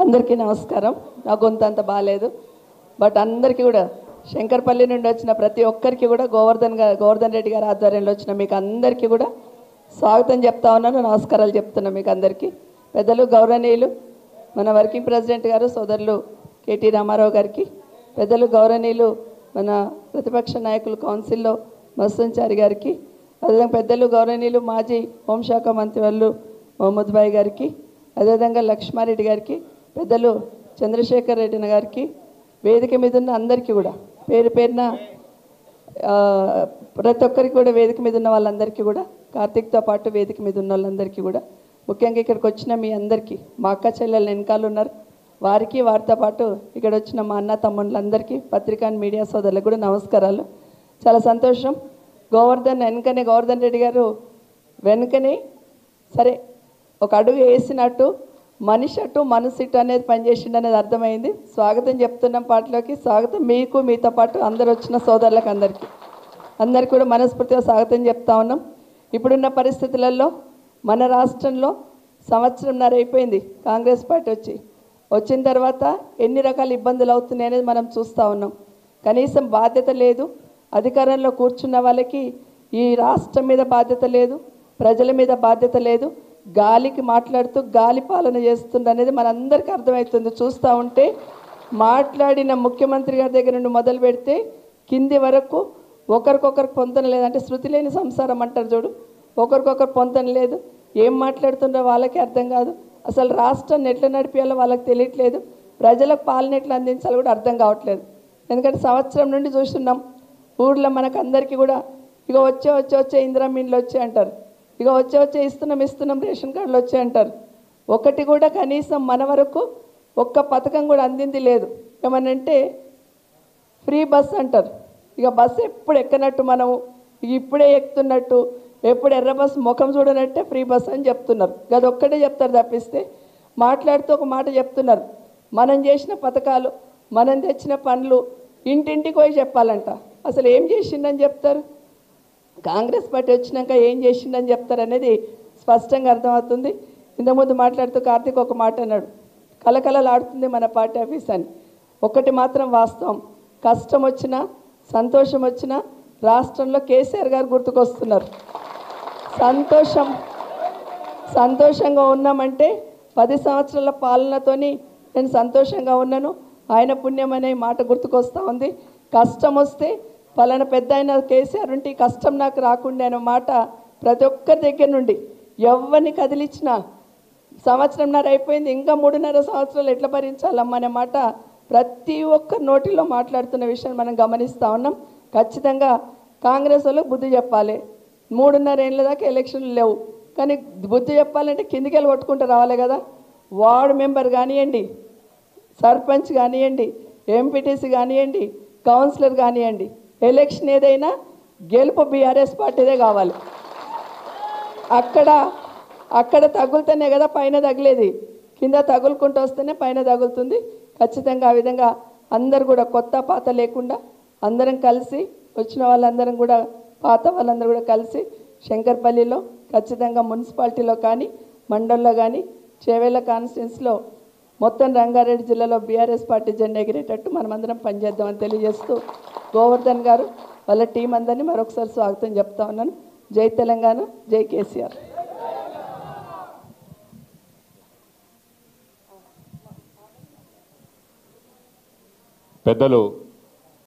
అందరికీ నమస్కారం. నా గొంతు అంత బాగాలేదు, బట్ అందరికీ కూడా శంకర్పల్లి నుండి వచ్చిన ప్రతి ఒక్కరికి కూడా గోవర్ధన్ రెడ్డి గారి ఆధ్వర్యంలో వచ్చిన మీకు అందరికీ కూడా స్వాగతం చెప్తా ఉన్నాను, నమస్కారాలు చెప్తున్నా మీకు అందరికీ. పెద్దలు గౌరవనీయులు మన వర్కింగ్ ప్రెసిడెంట్ గారు సోదరులు కేటీ రామారావు గారికి, పెద్దలు గౌరవనీయులు మన ప్రతిపక్ష నాయకులు కౌన్సిల్లో మస్తుంచారి గారికి, అదేవిధంగా పెద్దలు గౌరవనీయులు మాజీ హోంశాఖ మంత్రివర్యులు మహమ్మద్ భాయ్ గారికి, అదేవిధంగా లక్ష్మారెడ్డి గారికి, పెద్దలు చంద్రశేఖర్ రెడ్డి గారికి, వేదిక మీద ఉన్న అందరికీ కూడా పేరు పేరున ప్రతి ఒక్కరికి కూడా వేదిక మీద ఉన్న వాళ్ళందరికీ కూడా, కార్తీక్తో పాటు వేదిక మీద ఉన్న వాళ్ళందరికీ కూడా, ముఖ్యంగా ఇక్కడికి వచ్చిన మీ అందరికీ, మా అక్క చెల్లెళ్ళు వెనకాల ఉన్నారు వారికి, వారితో పాటు ఇక్కడ వచ్చిన మా అన్న తమ్ముళ్ళందరికీ, పత్రికా మీడియా సోదరులకు కూడా నమస్కారాలు. చాలా సంతోషం. గోవర్ధన్ రెడ్డి గారు వెనుకనే సరే ఒక అడుగు వేసినట్టు మనిషి అటు మనసు ఇటు అనేది పనిచేసిండు అనేది అర్థమైంది. స్వాగతం చెప్తున్నాం పాటలోకి. స్వాగతం మీకు, మీతో పాటు అందరు వచ్చిన సోదరులకు అందరికీ కూడా మనస్ఫూర్తిగా స్వాగతం చెప్తా ఉన్నాం. ఇప్పుడున్న పరిస్థితులలో మన రాష్ట్రంలో సంవత్సరంన్నర అయిపోయింది కాంగ్రెస్ పార్టీ వచ్చిన తర్వాత ఎన్ని రకాల ఇబ్బందులు అవుతున్నాయి అనేది మనం చూస్తూ ఉన్నాం. కనీసం బాధ్యత లేదు, అధికారంలో కూర్చున్న వాళ్ళకి ఈ రాష్ట్రం మీద బాధ్యత లేదు, ప్రజల మీద బాధ్యత లేదు, గాలికి మాట్లాడుతూ గాలి పాలన చేస్తుంది అనేది మనందరికీ అర్థమవుతుంది. చూస్తూ ఉంటే మాట్లాడిన ముఖ్యమంత్రి గారి దగ్గర నుండి మొదలు పెడితే కింది వరకు ఒకరికొకరికి పొంతన లేదు. అంటే శృతి లేని సంసారం అంటారు చూడు, ఒకరికొకరు పొంతన లేదు. ఏం మాట్లాడుతుండో వాళ్ళకి అర్థం కాదు. అసలు రాష్ట్రాన్ని ఎట్లా నడిపించాలో వాళ్ళకి తెలియట్లేదు, ప్రజలకు పాలన ఎట్లా అందించాలో కూడా అర్థం కావట్లేదు. ఎందుకంటే సంవత్సరం నుండి చూస్తున్నాం ఊళ్ళో మనకు అందరికీ కూడా ఇక వచ్చే ఇందిరమ్మ ఇండ్లు వచ్చాయి అంటారు, ఇక వచ్చే ఇస్తున్నాం రేషన్ కార్డులు వచ్చాయి అంటారు. ఒకటి కూడా కనీసం మన వరకు ఒక్క పథకం కూడా అందింది లేదు. ఏమనంటే ఫ్రీ బస్ అంటారు, ఇక బస్సు ఎప్పుడు ఎక్కనట్టు మనము ఇప్పుడే ఎక్కుతున్నట్టు, ఎప్పుడు ఎర్ర బస్సు ముఖం చూడనట్టే ఫ్రీ బస్ అని చెప్తున్నారు. అది ఒక్కటే చెప్తారు తప్పిస్తే మాట్లాడుతూ ఒక మాట చెప్తున్నారు. మనం చేసిన పథకాలు, మనం తెచ్చిన పనులు ఇంటింటికి పోయి చెప్పాలంట. అసలు ఏం చేసిండని చెప్తారు, కాంగ్రెస్ పార్టీ వచ్చినాక ఏం చేసిండని చెప్తారు అనేది స్పష్టంగా అర్థమవుతుంది. ఇంతకుముందు మాట్లాడుతూ కార్తీక్ ఒక మాట అన్నాడు, కలకలలాడుతుంది మన పార్టీ ఆఫీస్ అని. ఒకటి మాత్రం వాస్తవం, కష్టం వచ్చినా సంతోషం వచ్చినా రాష్ట్రంలో కేసీఆర్ గారు గుర్తుకొస్తున్నారు. సంతోషంగా ఉన్నామంటే 10 సంవత్సరాల పాలనతోని నేను సంతోషంగా ఉన్నాను, ఆయన పుణ్యం అనే మాట గుర్తుకొస్తూ ఉంది. కష్టం వస్తే పలానా పెద్ద ఆయన కేసీఆర్ ఉంటే కష్టం నాకు రాకుండా అనే మాట ప్రతి ఒక్కరి దగ్గర నుండి ఎవరిని కదిలించినా సంవత్సరంన్నర అయిపోయింది, ఇంకా 3.5 సంవత్సరాలు ఎట్లా భరించాలమ్మా అనే మాట ప్రతి ఒక్కరి నోటిలో మాట్లాడుతున్న విషయం మనం గమనిస్తూ ఉన్నాం. ఖచ్చితంగా కాంగ్రెస్ వాళ్ళకి బుద్ధి చెప్పాలి. 3.5 ఏళ్ళ దాకా ఎలక్షన్లు లేవు, కానీ బుద్ధి చెప్పాలంటే కిందికి వెళ్ళి కొట్టుకుంటూ రావాలి కదా. వార్డు మెంబర్ కానివ్వండి, సర్పంచ్ కానివ్వండి, ఎంపీటీసీ కానివ్వండి, కౌన్సిలర్ కానివ్వండి, ఎలక్షన్ ఏదైనా గెలుపు బీఆర్ఎస్ పార్టీదే కావాలి. అక్కడ తగులుతూనే కదా పైన తగిలేది, కింద తగులుకుంటూ వస్తేనే పైన తగులుతుంది. ఖచ్చితంగా ఆ విధంగా అందరు కూడా కొత్త పాత లేకుండా అందరం కలిసి వచ్చిన వాళ్ళందరం కూడా, పాత వాళ్ళందరూ కూడా కలిసి శంకర్పల్లిలో ఖచ్చితంగా మున్సిపాలిటీలో కానీ మండల్లో కానీ చేవేళ్ళ కాన్స్టిట్యున్సీలో మొత్తం రంగారెడ్డి జిల్లాలో బీఆర్ఎస్ పార్టీ జెండా ఎగిరేటట్టు మనమందరం పనిచేద్దామని తెలియజేస్తూ గోవర్ధన్ గారు వాళ్ళ టీం అందరినీ మరొకసారి స్వాగతం చెప్తా ఉన్నాను. జై తెలంగాణ, జై కేసీఆర్. పెద్దలు